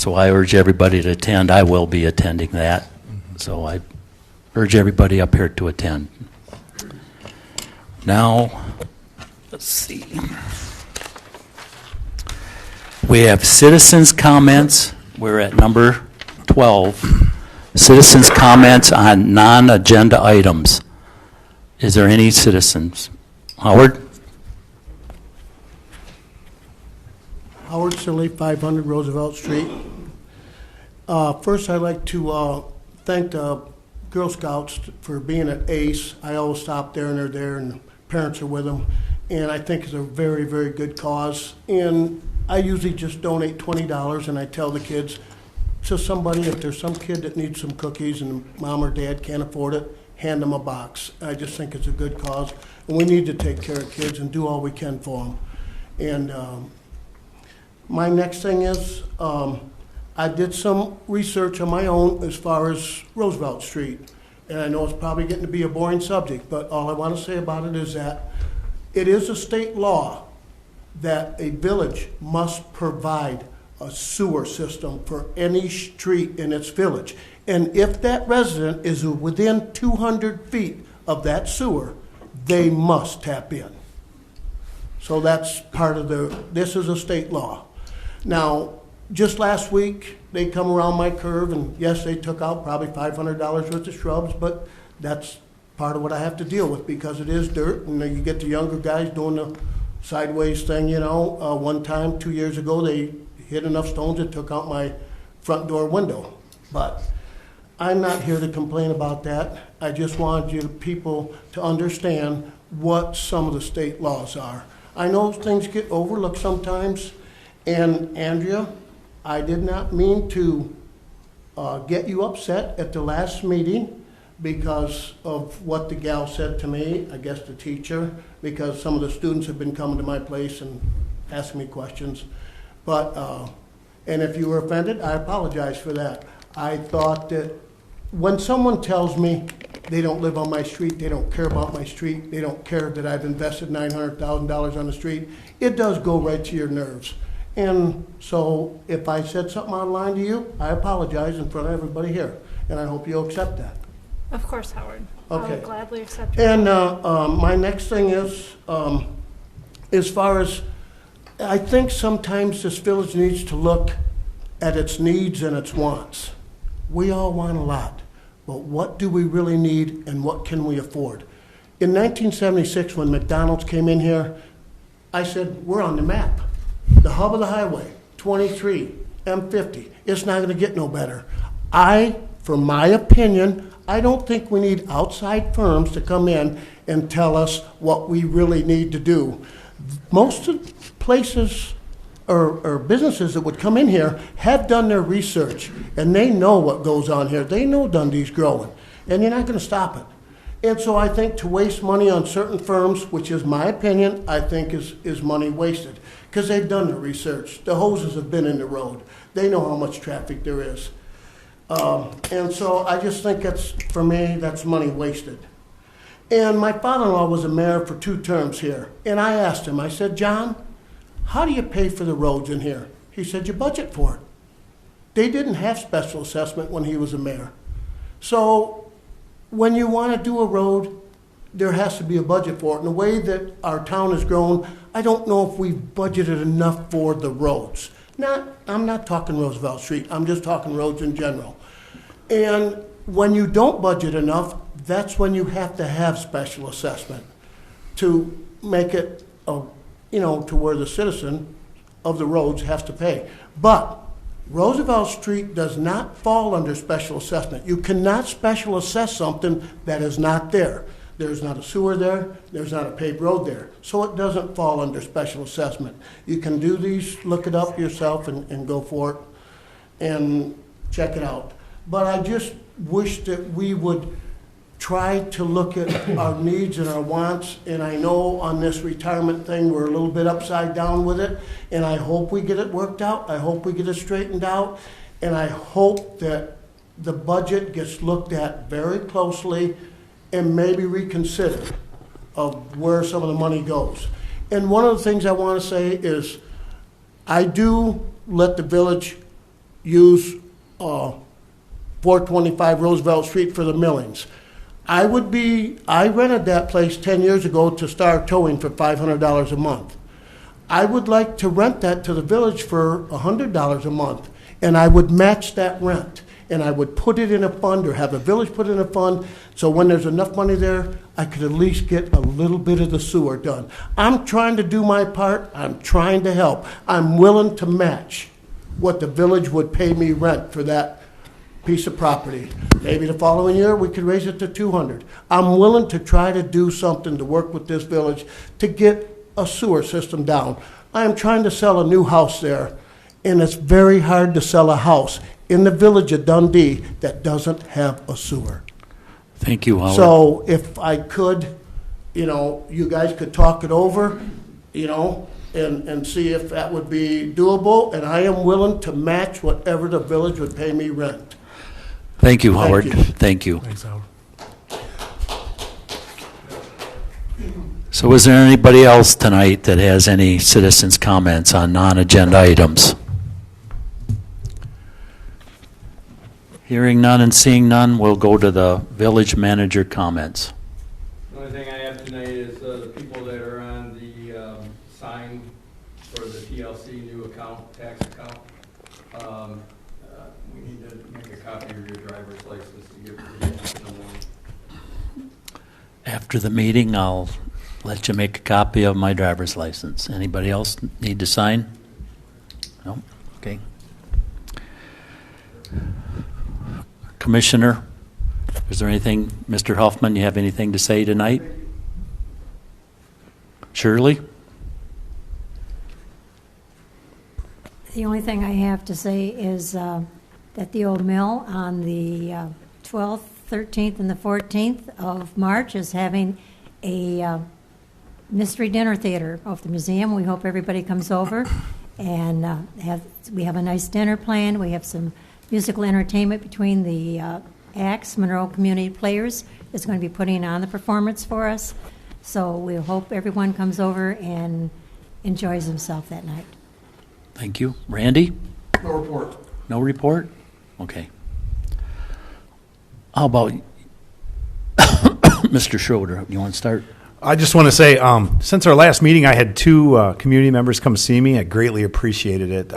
So I urge everybody to attend. I will be attending that. So I urge everybody up here to attend. Now, let's see. We have citizens' comments. We're at number 12. Citizens' comments on non-agenda items. Is there any citizens? Howard? Howard Silly, 500 Roosevelt Street. First, I'd like to thank the Girl Scouts for being at ACE. I always stop there, and they're there, and the parents are with them. And I think it's a very, very good cause. And I usually just donate $20, and I tell the kids, to somebody, if there's some kid that needs some cookies and mom or dad can't afford it, hand them a box. I just think it's a good cause. And we need to take care of kids and do all we can for them. And my next thing is, I did some research on my own as far as Roosevelt Street. And I know it's probably getting to be a boring subject, but all I want to say about it is that it is a state law that a village must provide a sewer system for any street in its village. And if that resident is within 200 feet of that sewer, they must tap in. So that's part of this is a state law. Now, just last week, they come around my curve, and yes, they took out probably $500 worth of shrubs, but that's part of what I have to deal with because it is dirt, and you get the younger guys doing the sideways thing, you know. One time, 2 years ago, they hit enough stones that took out my front door window. But I'm not here to complain about that. I just wanted you people to understand what some of the state laws are. I know things get overlooked sometimes, and Andrea, I did not mean to get you upset at the last meeting because of what the gal said to me, I guess the teacher, because some of the students have been coming to my place and asking me questions. But, and if you were offended, I apologize for that. I thought that when someone tells me they don't live on my street, they don't care about my street, they don't care that I've invested $900,000 on the street, it does go right to your nerves. And so if I said something online to you, I apologize in front of everybody here, and I hope you'll accept that. Of course, Howard. Okay. I will gladly accept it. And my next thing is, as far as, I think sometimes this village needs to look at its needs and its wants. We all want a lot, but what do we really need and what can we afford? In 1976, when McDonald's came in here, I said, we're on the map. The hub of the highway, 23, M50, it's not going to get no better. For my opinion, I don't think we need outside firms to come in and tell us what we really need to do. Most of the places or businesses that would come in here have done their research, and they know what goes on here. They know Dundee's growing, and you're not going to stop it. And so I think to waste money on certain firms, which is my opinion, I think is money wasted, because they've done their research. The hoses have been in the road. They know how much traffic there is. And so I just think for me, that's money wasted. And my father-in-law was a mayor for 2 terms here. And I asked him, I said, John, how do you pay for the roads in here? He said, you budget for it. They didn't have special assessment when he was a mayor. So when you want to do a road, there has to be a budget for it. And the way that our town has grown, I don't know if we've budgeted enough for the roads. I'm not talking Roosevelt Street. I'm just talking roads in general. And when you don't budget enough, that's when you have to have special assessment to make it, to where the citizen of the roads has to pay. But Roosevelt Street does not fall under special assessment. You cannot special assess something that is not there. There's not a sewer there, there's not a paved road there. So it doesn't fall under special assessment. You can do these, look it up yourself and go for it and check it out. But I just wish that we would try to look at our needs and our wants, and I know on this retirement thing we're a little bit upside down with it, and I hope we get it worked out, I hope we get it straightened out, and I hope that the budget gets looked at very closely and maybe reconsider of where some of the money goes. And one of the things I want to say is I do let the village use 425 Roosevelt Street for the millings. I rented that place 10 years ago to Star Towing for $500 a month. I would like to rent that to the village for $100 a month, and I would match that rent. And I would put it in a fund or have the village put it in a fund, so when there's enough money there, I could at least get a little bit of the sewer done. I'm trying to do my part. I'm trying to help. I'm willing to match what the village would pay me rent for that piece of property. Maybe the following year, we could raise it to 200. I'm willing to try to do something to work with this village to get a sewer system down. I am trying to sell a new house there, and it's very hard to sell a house in the village of Dundee that doesn't have a sewer. Thank you, Howard. So if I could, you guys could talk it over, and see if that would be doable, and I am willing to match whatever the village would pay me rent. Thank you, Howard. you. Thank you. Thanks, Howard. So is there anybody else tonight that has any citizens' comments on non-agenda items? Hearing none and seeing none, we'll go to the village manager comments. The only thing I have tonight is the people that are on the sign for the TLC new account, tax account. We need to make a copy of your driver's license to give to the in the morning. After the meeting, I'll let you make a copy of my driver's license. Anybody else need to sign? No? Okay. Commissioner, is there anything, Mr. Huffman, you have anything to say tonight? Shirley? The only thing I have to say is that the old mill on the 12th, 13th, and the 14th of March is having a mystery dinner theater of the museum. We hope everybody comes over and we have a nice dinner planned. We have some musical entertainment between the acts. Monroe Community Players is going to be putting on the performance for us. So we hope everyone comes over and enjoys himself that night. Thank you. Randy? No report. No report? Okay. How about Mr. Schroeder? You want to start? I just want to say, since our last meeting, I had two community members come see me. I greatly appreciated it.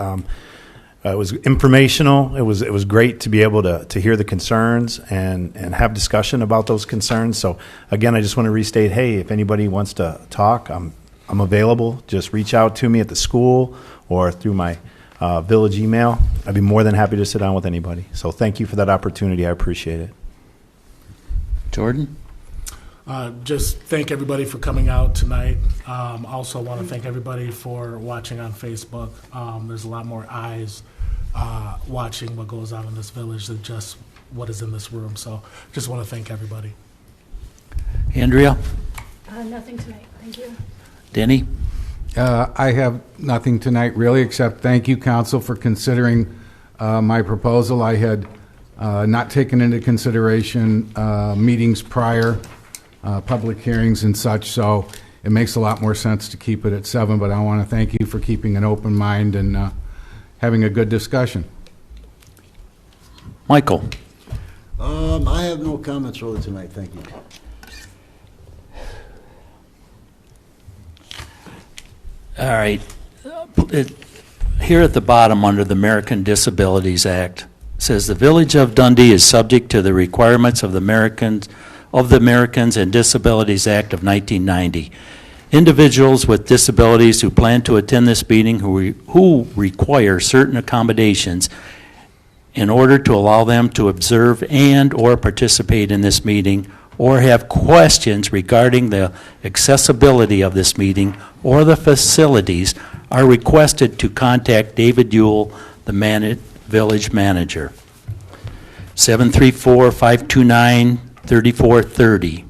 It was informational. It was great to be able to hear the concerns and have discussion about those concerns. So again, I just want to restate, hey, if anybody wants to talk, I'm available. Just reach out to me at the school or through my village email. I'd be more than happy to sit down with anybody. So thank you for that opportunity. I appreciate it. Jordan? Just thank everybody for coming out tonight. Also want to thank everybody for watching on Facebook. There's a lot more eyes watching what goes on in this village than just what is in this room. So just want to thank everybody. Andrea? Nothing tonight. Thank you. Denny? I have nothing tonight really, except thank you, council, for considering my proposal. I had not taken into consideration meetings prior, public hearings and such, so it makes a lot more sense to keep it at 7, but I want to thank you for keeping an open mind and having a good discussion. Michael? I have no comments really tonight, thank you. All right. Here at the bottom, under the American Disabilities Act, says the Village of Dundee is subject to the requirements of the Americans and Disabilities Act of 1990. Individuals with disabilities who plan to attend this meeting who require certain accommodations in order to allow them to observe and or participate in this meeting, or have questions regarding the accessibility of this meeting or the facilities, are requested to contact David Ewell, the village manager. 734-529-3430.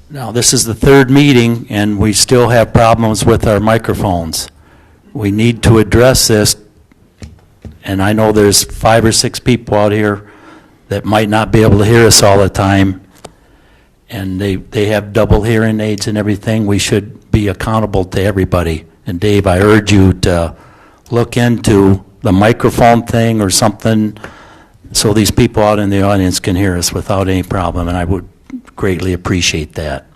Now, this is the third meeting, and we still have problems with our microphones. We need to address this, and I know there's 5 or 6 people out here that might not be able to hear us all the time, and they have double hearing aids and everything. We should be accountable to everybody. And Dave, I urge you to look into the microphone thing or something, so these people out in the audience can hear us without any problem, and I would greatly appreciate that.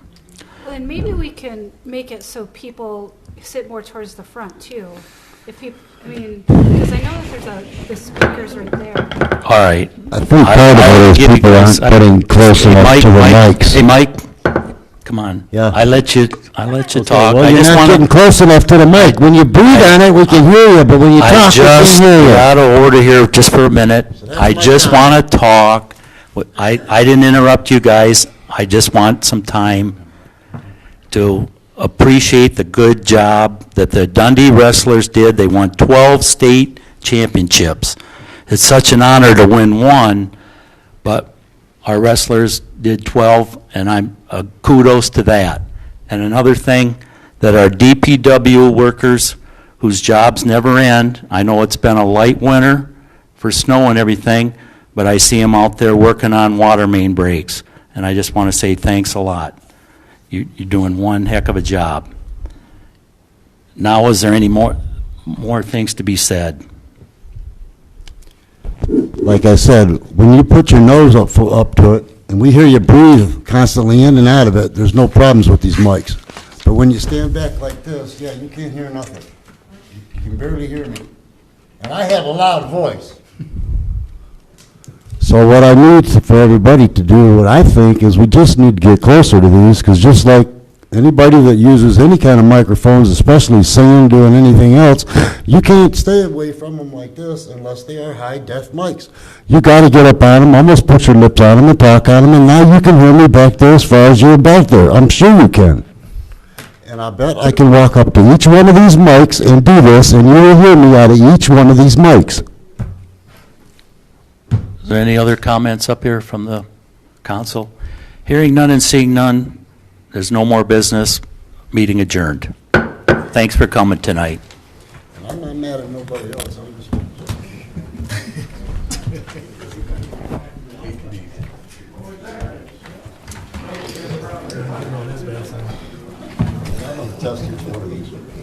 Well, and maybe we can make it so people sit more towards the front too. If people, I mean, because I know that the speakers right there. All right. I think part of it is people aren't getting close enough to the mics. Hey, Mike, come on. Yeah. I let you talk. Well, I you're just not want getting close enough to the mic. When you breathe on it, we can hear you, but when you I talk, we just can't hear you. got out of order here just for a minute. that's I my just time. want to talk. I didn't interrupt you guys. I just want some time to appreciate the good job that the Dundee wrestlers did. They won 12 state championships. It's such an honor to win one, but our wrestlers did 12, and I'm kudos to that. And another thing, that our DPW workers, whose jobs never end, I know it's been a light winter for snow and everything, but I see them out there working on water main breaks, and I just want to say thanks a lot. You're doing one heck of a job. Now, is there any more things to be said? Like I said, when you put your nose up to it, and we hear you breathe constantly in and out of it, there's no problems with these mics. But when you stand back like this, yeah, you can't hear nothing. You can barely hear me. And I have a loud voice. So what I need for everybody to do, what I think, is we just need to get closer to these, because just like anybody that uses any kind of microphones, especially singing, doing anything else, you can't stay away from them like this unless they are high-def mics. You got to get up on them, almost put your lips on them and talk on them, and now you can hear me back there as far as you're back there. I'm sure you can. And I bet I can walk up to each one of these mics and do this, and you will hear me out of each one of these mics. Is there any other comments up here from the council? Hearing none and seeing none, there's no more business. Meeting adjourned. Thanks for coming tonight. And I'm not mad at nobody else, I'm just... I'm gonna test each one of these.